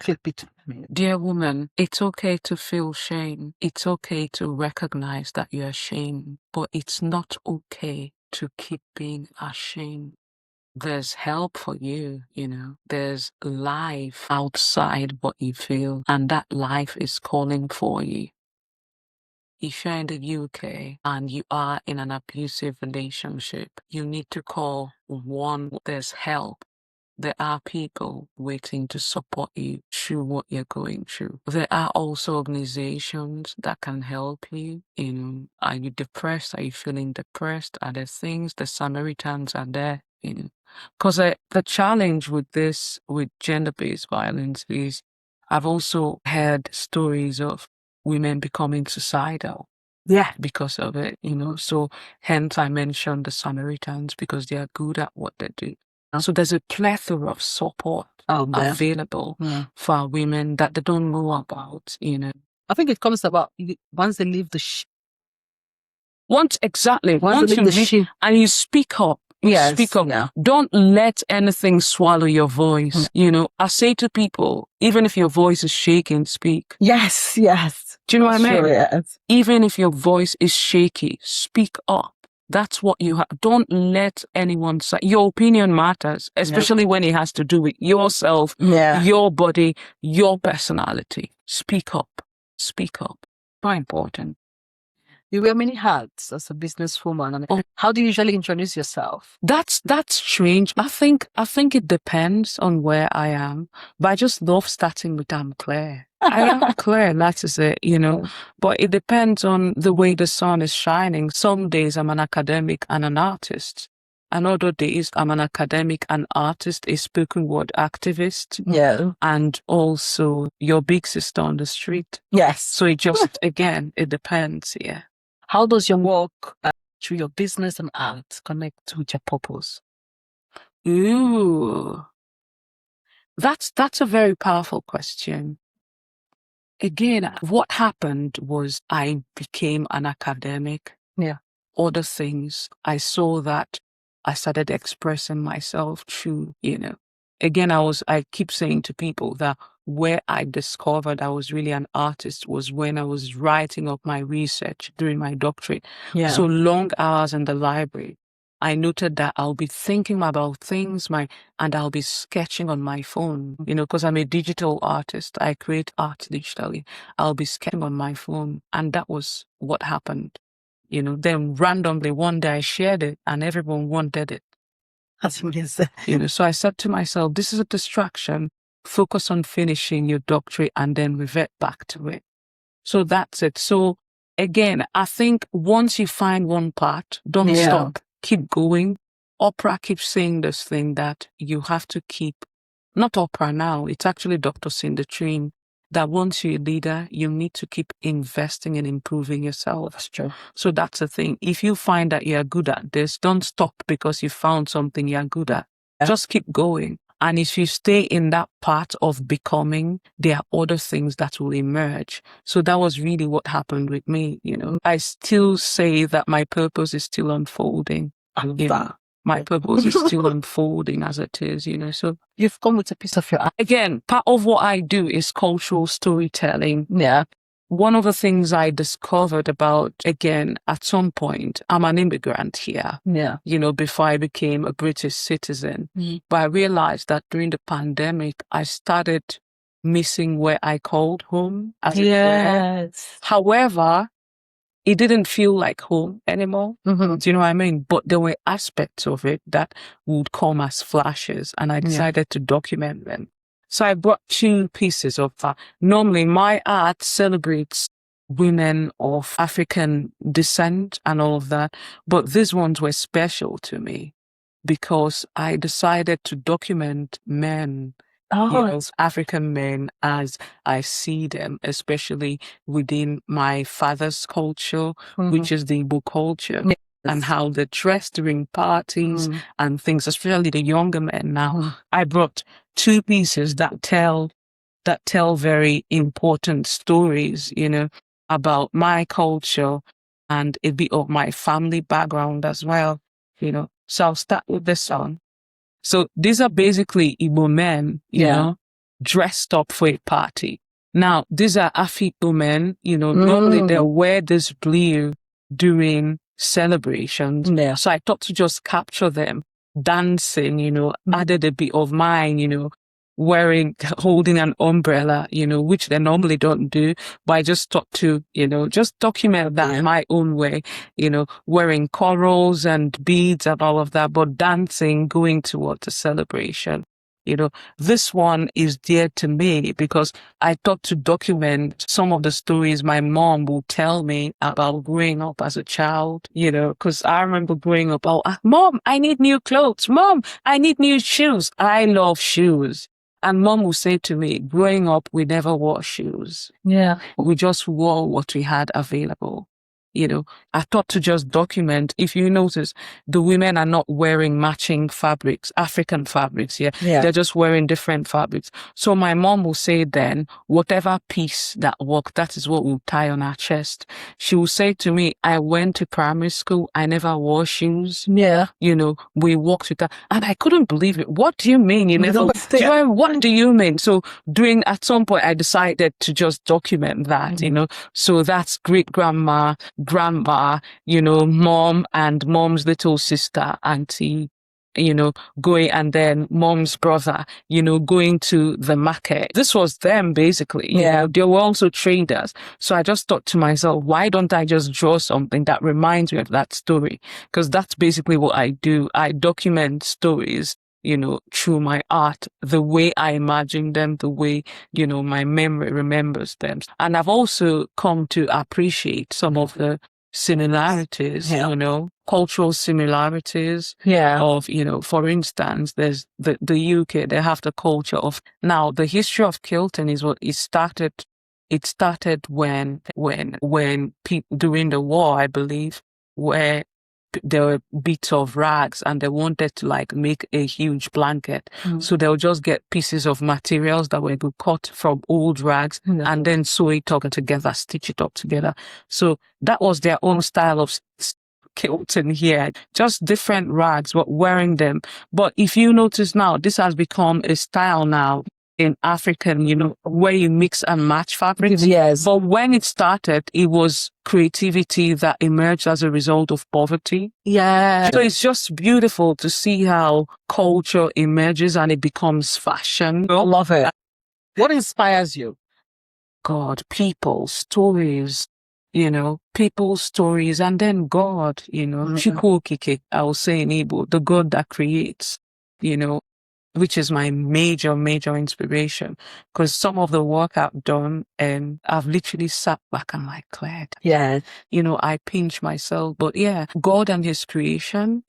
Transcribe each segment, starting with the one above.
feel pity. Dear woman, it's okay to feel shame. It's okay to recognize that you're ashamed, but it's not okay to keep being ashamed. There's help for you, There's life outside what you feel, and that life is calling for you. If you're in the UK and you are in an abusive relationship, you need to call one. There's help. There are people waiting to support you through what you're going through. There are also organizations that can help you. Are you depressed? Are you feeling depressed? Are there things? The Samaritans are there. Because the challenge with gender-based violence is I've also heard stories of women becoming suicidal. Yeah. Because of it, So hence I mentioned the Samaritans because they are good at what they do. So there's a plethora of support available for women that they don't know about, I think it comes about once they leave the Once you leave and you speak up. Speak up. Yeah. Don't let anything swallow your voice. I say to people, even if your voice is shaking, speak. Yes. Do you know what I mean? Sure, yes. Even if your voice is shaky, speak up. That's what you have. Don't let anyone say your opinion matters, especially when it has to do with yourself, your body, your personality. Speak up. Speak up. Very important. You wear many hats as a businesswoman. And how do you usually introduce yourself? That's strange. I think it depends on where I am, but I just love starting with I'm Claire. I am Claire, that is it, But it depends on the way the sun is shining. Some days I'm an academic and an artist. And other days I'm an academic, an artist, a spoken word activist. Yeah. And also your big sister on the street. Yes. So it just, again, it depends, yeah. How does your work through your business and art connect with your purpose? Ooh. That's a very powerful question. Again, what happened was I became an academic. Yeah. Other things, I saw that I started expressing myself through, Again, I keep saying to people that where I discovered I was really an artist was when I was writing up my research during my doctorate. Yeah. So long hours in the library, I noted that I'll be thinking about things, and I'll be sketching on my phone, because I'm a digital artist. I create art digitally. I'll be sketching on my phone. And that was what happened. Then randomly one day I shared it and everyone wanted it. That's amazing. So I said to myself, this is a distraction. Focus on finishing your doctorate and then revert back to it. So that's it. So again, I think once you find one part, don't stop. Keep going. Oprah keeps saying this thing that you have to keep, not Oprah now, it's actually Dr. Cindy Trin, that once you're a leader, you need to keep investing in improving yourself. That's true. So that's the thing. If you find that you're good at this, don't stop because you found something you're good at. Just keep going. And if you stay in that part of becoming, there are other things that will emerge. So that was really what happened with me, I still say that my purpose is still unfolding. My purpose is still unfolding as it is, So you've come with a piece of your art. Again, part of what I do is cultural storytelling. Yeah. One of the things I discovered about, again, at some point, I'm an immigrant here. Yeah. Before I became a British citizen. But I realized that during the pandemic, I started missing where I called home. Yes. However, it didn't feel like home anymore. Mm-hmm. Do you know what I mean? But there were aspects of it that would come as flashes, and I decided to document them. So I brought 2 pieces of that. Normally, my art celebrates women of African descent and all of that, but these ones were special to me because I decided to document men, African men as I see them, especially within my father's culture, which is the Igbo culture. Yes. And how they dress during parties and things, especially the younger men now. I brought 2 pieces that tell very important stories, about my culture and a bit of my family background as well, So I'll start with this one. So these are basically Igbo men, you know, dressed up for a party. Now, these are Afik women, normally they wear this blue during celebrations. Yeah. So I thought to just capture them dancing, added a bit of mine, holding an umbrella, which they normally don't do. But I just thought to, just document that my own way, wearing corals and beads and all of that, but dancing, going towards a celebration. This one is dear to me because I thought to document some of the stories my mom will tell me about growing up as a child, because I remember growing up, Mom, I need new clothes. Mom, I need new shoes. I love shoes. And mom will say to me, growing up, we never wore shoes. Yeah. We just wore what we had available. I thought to just document, if you notice, the women are not wearing matching fabrics, African fabrics. Yeah. They're just wearing different fabrics. So my mom will say then, whatever piece that worked, that is what we'll tie on our chest. She will say to me, I went to primary school. I never wore shoes. Yeah. We walked with that. And I couldn't believe it. What do you mean? What do you mean? So at some point, I decided to just document that, So that's great grandma, mom and mom's little sister, auntie, going, and then mom's brother, going to the market. This was them basically. They were also traders. So I just thought to myself, why don't I just draw something that reminds me of that story? Because that's basically what I do. I document stories, through my art, the way I imagine them, the way, my memory remembers them. And I've also come to appreciate some of the similarities, cultural similarities of, for instance, there's the UK, they have the culture of, now the history of kilting is what it started when during the war, I believe, where there were bits of rags and they wanted to make a huge blanket. So they'll just get pieces of materials that were cut from old rags and then sew it up together, stitch it up together. So that was their own style of kilting here, just different rags, but wearing them. But if you notice now, this has become a style now in African, where you mix and match fabrics. Yes. But when it started, it was creativity that emerged as a result of poverty. Yeah. So it's just beautiful to see how culture emerges and it becomes fashion. I love it. What inspires you? God, people, stories, people's stories, and then God, Chukwu Okike, I will say in Igbo, the God that creates, which is my major, major inspiration. Because some of the work I've done, and I've literally sat back and Claire, I pinch myself. But yeah, God and his creation,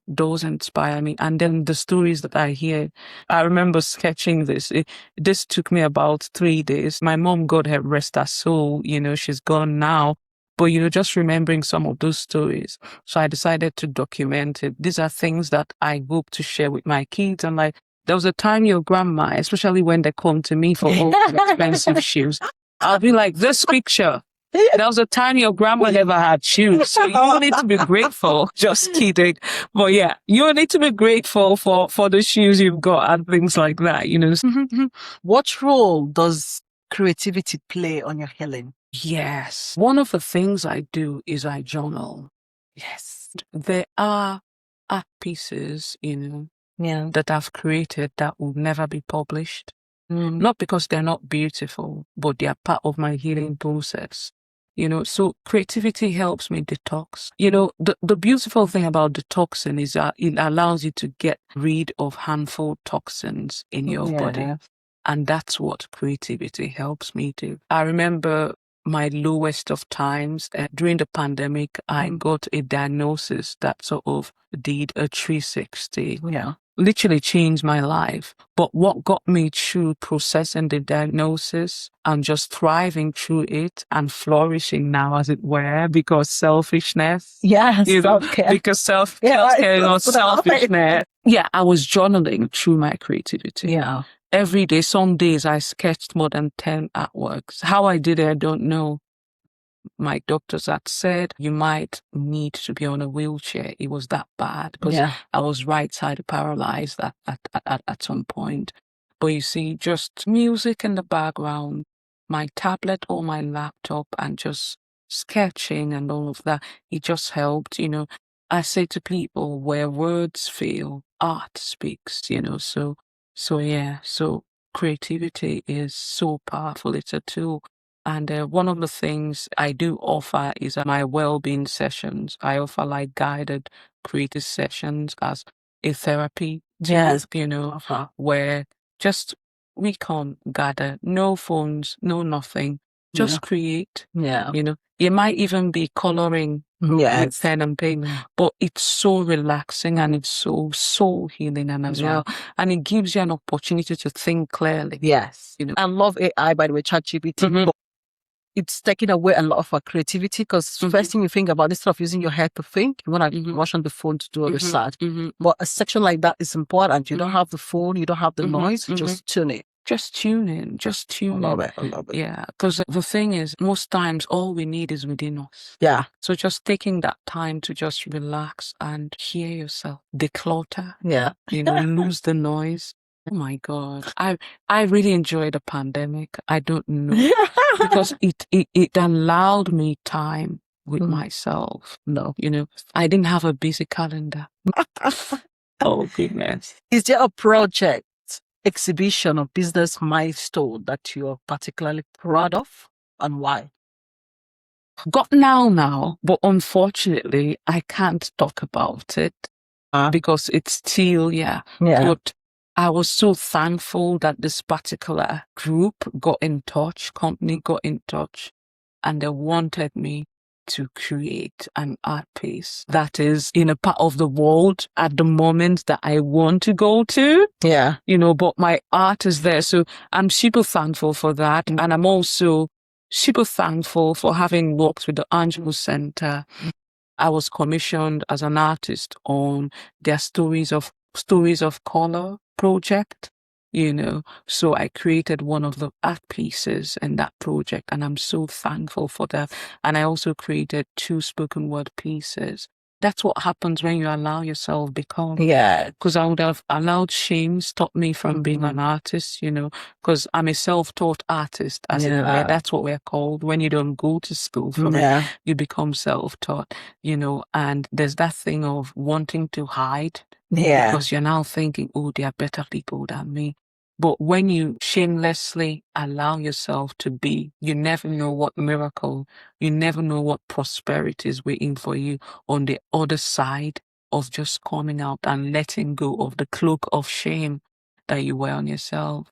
those inspire me. And then the stories that I hear, I remember sketching this. This took me about 3 days. My mom, God have rest her soul, she's gone now. But, just remembering some of those stories. So I decided to document it. These are things that I hope to share with my kids. And there was a time your grandma, especially when they come to me for all expensive shoes, I'll be like, this picture. There was a time your grandma never had shoes. So you need to be grateful. Just kidding. But yeah, you need to be grateful for the shoes you've got and things like that, What role does creativity play on your healing? Yes. One of the things I do is I journal. Yes. There are art pieces, that I've created that will never be published. Not because they're not beautiful, but they are part of my healing process. So creativity helps me detox. The beautiful thing about detoxing is that it allows you to get rid of harmful toxins in your body. And that's what creativity helps me do. I remember my lowest of times during the pandemic, I got a diagnosis that sort of did a 360. Yeah. Literally changed my life. But what got me through processing the diagnosis and just thriving through it and flourishing now, as it were, because selfishness. Yes. Self-care. Because self-care, not selfishness. Yeah, I was journaling through my creativity. Yeah. Every day, some days I sketched more than 10 artworks. How I did it, I don't know. My doctors had said you might need to be on a wheelchair. It was that bad because I was right-sided paralyzed at some point. But you see, just music in the background, my tablet or my laptop, and just sketching and all of that, it just helped, I say to people, where words fail, art speaks, so yeah, so creativity is so powerful. It's a tool. And one of the things I do offer is my well-being sessions. I offer like guided creative sessions as a therapy tool, Yes. where just we can gather, no phones, no nothing, just create. Yeah. You might even be coloring with Yes. pen and paper, but it's so relaxing and it's so soul healing and as well. And it gives you an opportunity to think clearly. Yes. I love AI, by the way, ChatGPT, but it's taking away a lot of our creativity because first thing you think about, instead of using your head to think, you want to rush on the phone to do a research. But a section like that is important. You don't have the phone, you don't have the noise, just tune it. Just tune in. Just tune I in. love it. Yeah, because the thing is, most times all we need is within us. Yeah. So just taking that time to just relax and hear yourself, declutter. Yeah. Lose the noise. Oh my God, I really enjoyed the pandemic. I don't know because it allowed me time with myself. No. I didn't have a busy calendar. Oh goodness. Is there a project, exhibition, or business milestone that you're particularly proud of, and why? Got now, but unfortunately, I can't talk about it because it's still, Yeah. But I was so thankful that this particular group company got in touch, and they wanted me to create an art piece that is in a part of the world at the moment that I want to go to. Yeah. But my art is there. So I'm super thankful for that. And I'm also super thankful for having worked with the Angelo Center. I was commissioned as an artist on their Stories of Color project, so I created one of the art pieces in that project, and I'm so thankful for that. And I also created 2 spoken word pieces. That's what happens when you allow yourself become. Yeah. Because I would have allowed shame stop me from being an artist, because I'm a self-taught artist, as it were. That's what we're called. When you don't go to school for it, you become self-taught, and there's that thing of wanting to hide. Yeah. Because you're now thinking, oh, there are better people than me. But when you shamelessly allow yourself to be, you never know what miracle, you never know what prosperity is waiting for you on the other side of just coming out and letting go of the cloak of shame that you wear on yourself.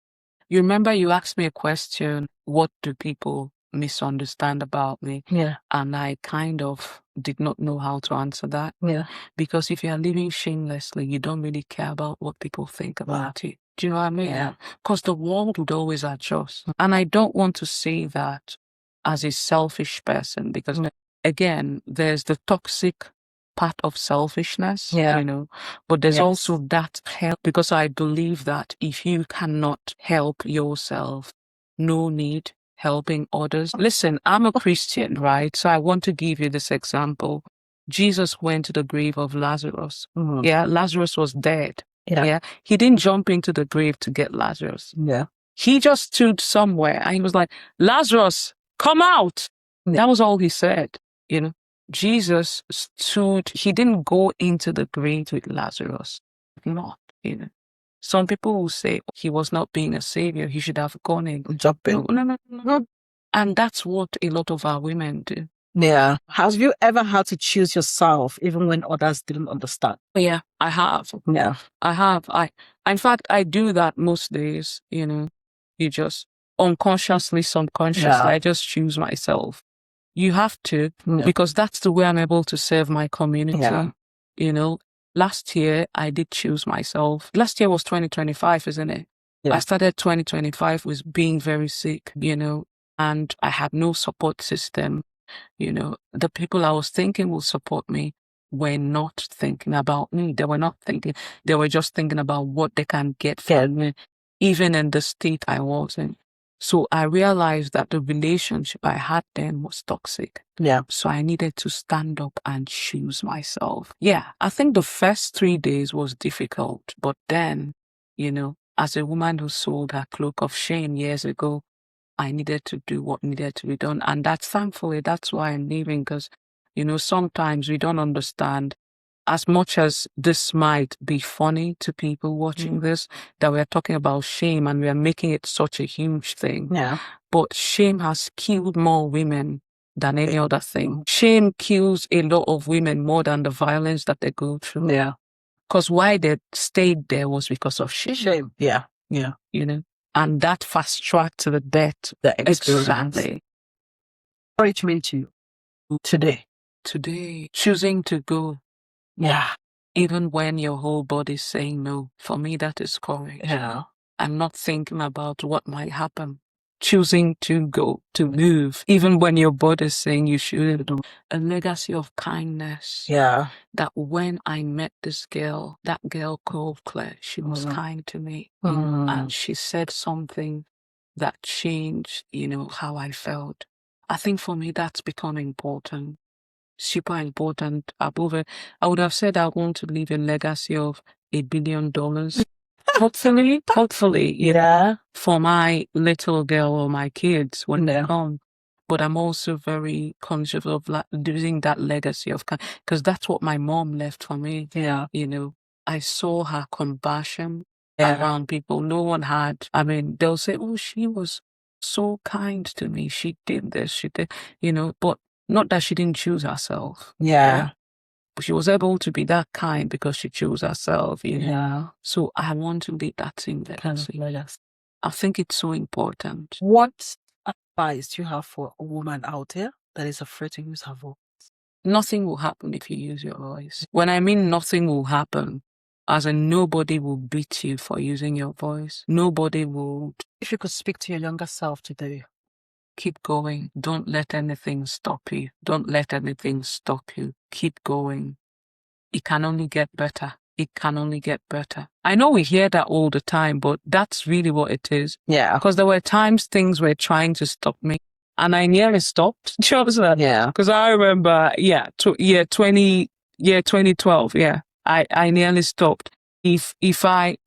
You remember you asked me a question, what do people misunderstand about me? Yeah. And I kind of did not know how to answer that. Yeah. Because if you're living shamelessly, you don't really care about what people think about you. Do you know what I mean? Yeah. Because the world would always adjust. And I don't want to say that as a selfish person, because again, there's the toxic part of selfishness, but there's also that help, because I believe that if you cannot help yourself, no need helping others. Listen, I'm a Christian, right? So I want to give you this example. Jesus went to the grave of Lazarus. Yeah, Lazarus was dead. Yeah. He didn't jump into the grave to get Lazarus. Yeah. He just stood somewhere and he was like, Lazarus, come out. That was all he said, Jesus stood, he didn't go into the grave with Lazarus. Not, Some people will say he was not being a savior, he should have gone in. Jumping. No. And that's what a lot of our women do. Yeah. Have you ever had to choose yourself even when others didn't understand? Yeah, I have. Yeah. I have. In fact, I do that most days, you just unconsciously, subconsciously, I just choose myself. You have to, because that's the way I'm able to serve my community. Yeah. Last year I did choose myself. Last year was 2025, isn't it? Yeah. I started 2025 with being very sick, and I had no support system. The people I was thinking will support me were not thinking about me. They were not thinking. They were just thinking about what they can get from me, even in the state I was in. So I realized that the relationship I had then was toxic. Yeah. So I needed to stand up and choose myself. Yeah, I think the first 3 days was difficult, but then, As a woman who sold her cloak of shame years ago, I needed to do what needed to be done. And thankfully, that's why I'm leaving, because, sometimes we don't understand, as much as this might be funny to people watching this, that we're talking about shame and we're making it such a huge thing. Yeah. But shame has killed more women than any other thing. Shame kills a lot of women more than the violence that they go through. Yeah. Because why they stayed there was because of shame. Shame. Yeah. Yeah. And that fast tracked to the death. Exactly. Encouragement to you today. Today, choosing to go. Yeah. Even when your whole body's saying no. For me, that is courage. Yeah. I'm not thinking about what might happen. Choosing to go, to move, even when your body's saying you shouldn't. A legacy of kindness. Yeah. That when I met this girl, that girl called Claire, she was kind to me, and she said something that changed, how I felt. I think for me, that's become important. Super important. Above it, I would have said I want to leave a legacy of $1 billion. hopefully, Yeah. for my little girl or my kids when they come. But I'm also very conscious of losing that legacy of, because that's what my mom left for me. Yeah. I saw her compassion around people. No one had. I mean, they'll say, "Oh, she was so kind to me. She did this. She did," but not that she didn't choose herself. Yeah. But she was able to be that kind because she chose herself. Yeah. So I want to leave that same legacy. I think it's so important. What advice do you have for a woman out there that is afraid to use her voice? Nothing will happen if you use your voice. When I mean nothing will happen, as in nobody will beat you for using your voice. Nobody will. If you could speak to your younger self today, keep going. Don't let anything stop you. Don't let anything stop you. Keep going. It can only get better. It can only get better. I know we hear that all the time, but that's really what it is. Yeah. Because there were times things were trying to stop me, and I nearly stopped. Yeah. Because I remember, 2012, I nearly stopped. If I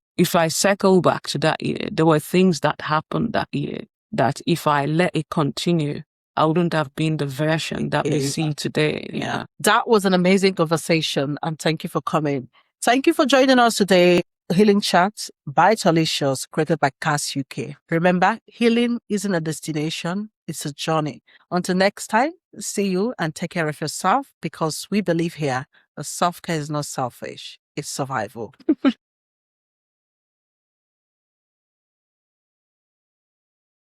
circle back to that year, there were things that happened that year that if I let it continue, I wouldn't have been the version that we see today. Yeah. That was an amazing conversation, and thank you for coming. Thank you for joining us today. Healing Chat by Tolicious, created by CAS UK. Remember, healing isn't a destination, it's a journey. Until next time, see you and take care of yourself, because we believe here that self-care is not selfish, it's survival.